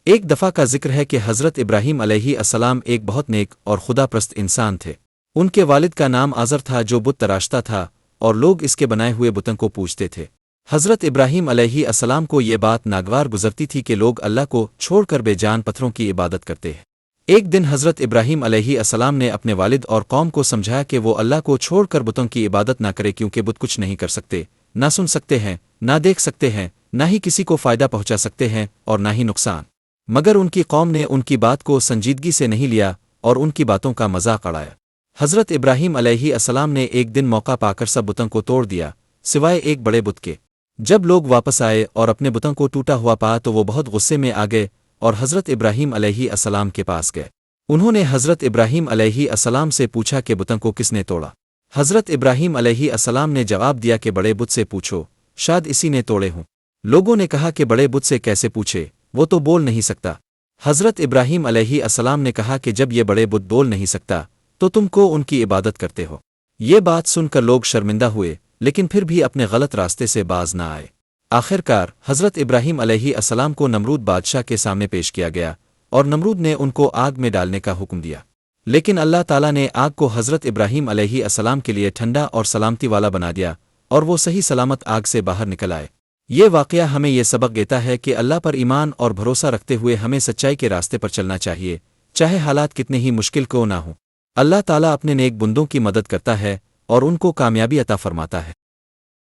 ایک دفعہ کا ذکر ہے کہ حضرت ابراہیم علیہ السلام ایک بہت نیک اور خدا پرست انسان تھے۔ ان کے والد کا نام آزر تھا جو بت تراشتا تھا اور لوگ اس کے بنائے ہوئے بتوں کو پوجتے تھے۔ حضرت ابراہیم علیہ السلام کو یہ بات ناگوار گزرتی تھی کہ لوگ اللہ کو چھوڑ کر بے جان پتھروں کی عبادت کرتے ہیں۔ ایک دن حضرت ابراہیم علیہ السلام نے اپنے والد اور قوم کو سمجھایا کہ وہ اللہ کو چھوڑ کر بتوں کی عبادت نہ کرے، کیونکہ بت کچھ نہیں کر سکتے، نہ سن سکتے ہیں، نہ دیکھ سکتے ہیں، نہ ہی کسی کو فائدہ پہنچا سکتے ہیں اور نہ ہی نقصان۔ مگر ان کی قوم نے ان کی بات کو سنجیدگی سے نہیں لیا اور ان کی باتوں کا مذاق اڑایا۔ حضرت ابراہیم علیہ السلام نے ایک دن موقع پا کر سب بتوں کو توڑ دیا سوائے ایک بڑے بت کے۔ جب لوگ واپس آئے اور اپنے بتوں کو ٹوٹا ہوا پا تو وہ بہت غصے میں آ گئے اور حضرت ابراہیم علیہ السلام کے پاس گئے۔ انہوں نے حضرت ابراہیم علیہ السلام سے پوچھا کہ بتوں کو کس نے توڑا؟ حضرت ابراہیم علیہ السلام نے جواب دیا کہ بڑے بت سے پوچھو، شاید اسی نے توڑے ہوں۔ لوگوں نے کہا کہ بڑے بت سے کیسے پوچھے، وہ تو بول نہیں سکتا۔ حضرت ابراہیم علیہ السلام نے کہا کہ جب یہ بڑے بت بول نہیں سکتا تو تم کو ان کی عبادت کرتے ہو۔ یہ بات سن کر لوگ شرمندہ ہوئے، لیکن پھر بھی اپنے غلط راستے سے باز نہ آئے۔ آخر کار حضرت ابراہیم علیہ السلام کو نمرود بادشاہ کے سامنے پیش کیا گیا اور نمرود نے ان کو آگ میں ڈالنے کا حکم دیا، لیکن اللہ تعالیٰ نے آگ کو حضرت ابراہیم علیہ السلام کے لیے ٹھنڈا اور سلامتی والا بنا دیا اور وہ صحیح سلامت آگ سے باہر نکل آئے۔ یہ واقعہ ہمیں یہ سبق دیتا ہے کہ اللہ پر ایمان اور بھروسہ رکھتے ہوئے ہمیں سچائی کے راستے پر چلنا چاہیے، چاہے حالات کتنے ہی مشکل کیوں نہ ہوں۔ اللہ تعالیٰ اپنے نیک بندوں کی مدد کرتا ہے اور ان کو کامیابی عطا فرماتا ہے۔